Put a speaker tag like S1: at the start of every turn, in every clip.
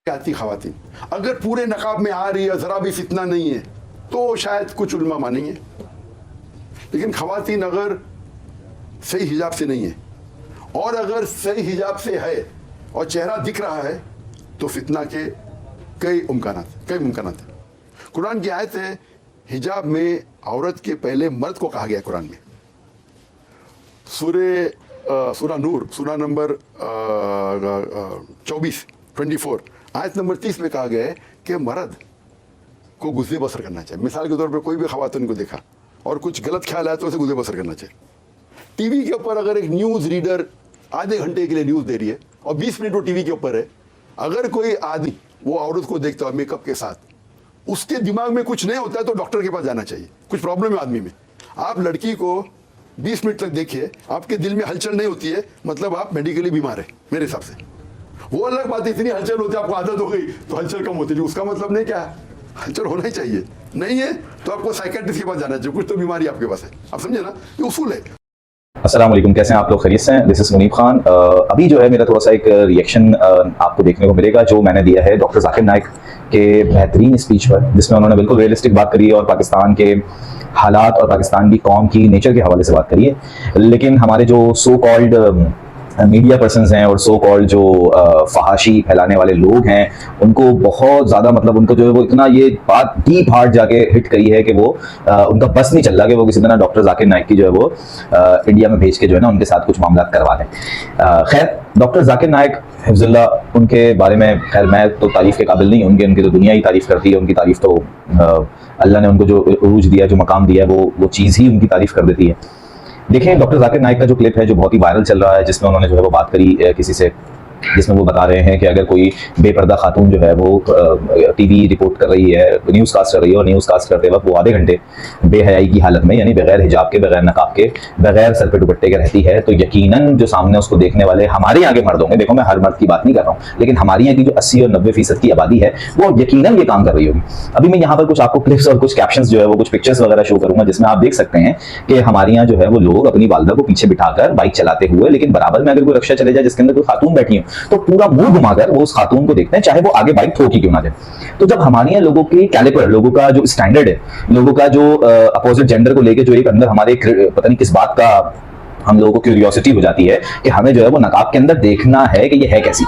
S1: आती खवातीन अगर पूरे नकाब में आ रही है, जरा भी फितना नहीं है, तो शायद कुछ उलमा मानेंगे। लेकिन खवातीन अगर सही हिजाब से नहीं है और अगर सही हिजाब से है और चेहरा दिख रहा है तो फितना के कई मुमकानात है। कुरान की आयत है, हिजाब में औरत के पहले मर्द को कहा गया कुरान में। सूरा नूर सूरा नंबर 24 आयत नंबर 30 में कहा गया है कि मर्द को गुज़े बसर करना चाहिए। मिसाल के तौर पर कोई भी खवातीन को देखा और कुछ गलत ख्याल आया तो उसे गुज़े बसर करना चाहिए। टीवी के ऊपर अगर एक न्यूज़ रीडर आधे घंटे के लिए न्यूज़ दे रही है और 20 मिनट वो टीवी के ऊपर है, अगर कोई आदमी वो औरत को देखता है मेकअप के साथ, उसके दिमाग में कुछ नहीं होता है तो डॉक्टर के पास जाना चाहिए। कुछ प्रॉब्लम है आदमी में। आप लड़की को 20 मिनट तक देखिए, आपके दिल में हलचल नहीं होती है, मतलब आप मेडिकली बीमार है मेरे हिसाब से। वो अलग बात है, इतनी हलचल होती है, आपको आदत हो गई तो हलचल कम होती है, उसका मतलब नहीं क्या है, हलचल होना ही चाहिए। नहीं है तो आपको साइकियाट्रिस्ट के पास जाना चाहिए, कुछ तो बीमारी आपके पास है। आप समझे ना, ये उसूल है।
S2: अस्सलाम वालेकुम, कैसे हैं आप लोग? खैरियत से हैं? This is Munib Khan. अभी जो है मेरा थोड़ा सा एक रिएक्शन आपको देखने को मिलेगा जो मैंने दिया है डॉक्टर जाकिर नाइक के बेहतरीन स्पीच पर, जिसमें उन्होंने बिल्कुल रियलिस्टिक बात करी है और पाकिस्तान के हालात और पाकिस्तान की कौम की नेचर के हवाले से बात करी है। लेकिन हमारे जो सो कॉल्ड मीडिया पर्सन्स हैं और सो कॉल्ड जो फहाशी फैलाने वाले लोग हैं, उनको बहुत ज़्यादा मतलब उनको जो है वो इतना ये बात डीप हार्ट जाके हिट करी है कि वो उनका बस नहीं चल रहा कि वो किसी तरह डॉक्टर जाकिर नाइक की जो है वो इंडिया में भेज के जो है ना उनके साथ कुछ मामला करवा दें। खैर, डॉक्टर जाकिर नाइक हिफ्ज़ुल्लाह, उनके बारे में खैर मैं तो तारीफ़ के काबिल नहीं हूँ, उनकी तो दुनिया ही तारीफ़ करती है। उनकी तारीफ़ तो अल्लाह ने उनको जो उरूज दिया, जो मकाम दिया है, वो चीज़ ही उनकी तारीफ़ कर देती है। देखिए डॉक्टर जाकिर नाइक का जो क्लिप है जो बहुत ही वायरल चल रहा है, जिसमें उन्होंने जो है वो बात करी किसी से, जिसमें वो बता रहे हैं कि अगर कोई बेपर्दा खातून जो है वो टीवी रिपोर्ट कर रही है, न्यूज़ कास्ट कर रही है और न्यूज़ कास्ट करते वक्त वो आधे घंटे बेहयाई की हालत में, यानी बगैर हिजाब के, बगैर नकाब के, बगैर सर पे दुपट्टे के रहती है, तो यकीनन जो सामने उसको देखने वाले हमारे यहाँ के मर्द होंगे, देखो मैं हर मर्द की बात नहीं कर रहा हूँ, लेकिन हमारे यहाँ की जो 80 और 90% की आबादी है वो यकीनन ये काम कर रही होगी। अभी मैं यहाँ पर कुछ आपको क्लिप्स और कुछ कैप्शंस जो है वो कुछ पिक्चर्स वगैरह शो करूंगा, जिसमें आप देख सकते हैं कि हमारे यहाँ जो है वो लोग अपनी वालदा को पीछे बिठाकर बाइक चलाते हुए, लेकिन बराबर में अगर कोई रक्षा चले जाए जिसके अंदर कोई खातून बैठी हो तो पूरा मुंह घुमाकर वो उस खातून को देखते हैं, चाहे वो आगे बाइक ठोकी क्यों ना दे। तो जब हमारे यहाँ लोगों की कैलिपर, लोगों का जो स्टैंडर्ड है, लोगों का जो अपोजिट जेंडर को लेके जो एक अंदर हमारे पता नहीं किस बात का हम लोगों को क्यूरियोसिटी हो जाती है कि हमें जो है वो नकाब के अंदर देखना है कि ये है कैसी।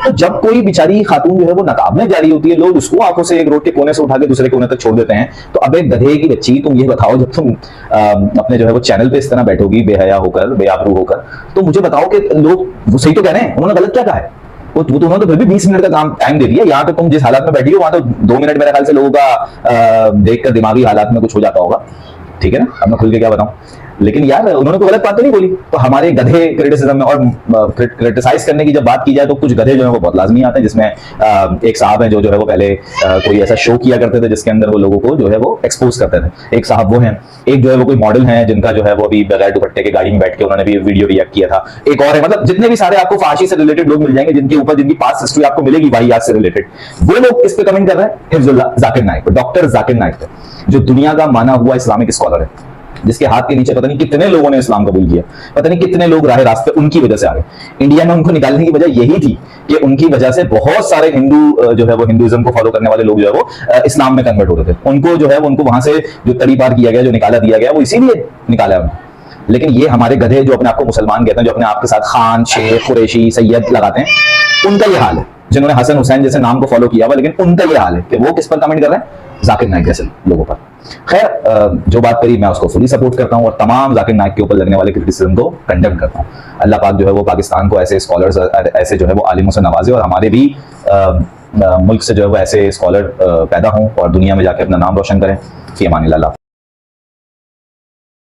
S2: तो जब कोई बेचारी खातून जो है वो नकाब में जा रही होती है, लोग उसको आंखों से एक रोड के कोने से उठा के दूसरे कोने तक छोड़ देते हैं। तो अब एक गधे की बच्ची, तुम ये बताओ, जब तुम अपने जो है वो चैनल पे इस तरह बैठोगी बेहया होकर, बेआबरू होकर, तो मुझे बताओ कि लोग वो सही तो कह रहे हैं, उन्होंने गलत क्या कहा है? वो तो उन्होंने तो फिर भी 20 मिनट का काम टाइम दे दिया। यहाँ तो तुम जिस हालत में बैठी हो वहां तो 2 मिनट मेरे ख्याल से लोगों का देखकर दिमागी हालात में कुछ हो जाता होगा। ठीक है ना, अब मैं खुल के क्या बताऊं, लेकिन यार उन्होंने तो गलत बात तो नहीं बोली। तो हमारे गधे क्रिटिसिज्म में और क्रिटिसाइज करने की जब बात की जाए तो कुछ गधे जो है वो बहुत लाजमी आते हैं, जिसमें एक साहब है जो है वो पहले कोई ऐसा शो किया करते थे जिसके अंदर वो लोगों को जो है वो एक्सपोज करते थे। एक साहब वो हैं, एक जो है वो कोई मॉडल है जिनका जो है वो अभी बगैर दुपट्टे के गाड़ी में बैठ के उन्होंने भी वीडियो रिएक्ट किया था। एक और है, मतलब जितने भी सारे आपको फाशी से रिलेटेड लोग मिल जाएंगे जिनके ऊपर जिनकी पास्ट हिस्ट्री आपको मिलेगी वाहियात से रिलेटेड, वो लोग इस पे कमेंट कर रहे हैं हिफ्ज़ुल्लाह जाकिर नाइक, डॉक्टर जाकिर नाइक पे, जो दुनिया का माना हुआ इस्लामिक स्कॉलर है, जिसके हाथ के नीचे पता नहीं कितने लोगों ने इस्लाम कबूल किया, पता नहीं कितने लोग राह रास्ते उनकी वजह से आ गए। इंडिया में उनको निकालने की वजह यही थी कि उनकी वजह से बहुत सारे हिंदू जो है वो हिंदुइज्म को फॉलो करने वाले लोग जो है वो इस्लाम में कन्वर्ट होते थे। उनको जो है वो उनको वहां से जो तड़ी पार किया गया, जो निकाला दिया गया, वो इसीलिए निकाला उनको। लेकिन ये हमारे गधे जो अपने आप को मुसलमान कहते हैं, जो अपने आप के साथ खान, शेख, कुरैशी, सैयद लगाते हैं, उनका ये हाल है। जिन्होंने हसन हुसैन जैसे नाम को फॉलो किया हुआ, लेकिन उनका ये हाल है कि वो किस पर कमेंट कर रहे हैं, जाकिर नाइक जैसे लोगों पर। खैर, जो बात करी मैं उसको फुली सपोर्ट करता हूं और तमाम जाकिर नाइक के ऊपर लगने वाले क्रिटिसिज्म को कंडेम करता हूं। अल्लाह पाक जो है वो पाकिस्तान को ऐसे स्कॉलर्स, ऐसे जो है वो आलिमों से नवाजे और हमारे भी मुल्क से जो है वो ऐसे स्कॉलर पैदा हों और दुनिया में जाके अपना नाम रोशन करें। फी अमानिल्लाह।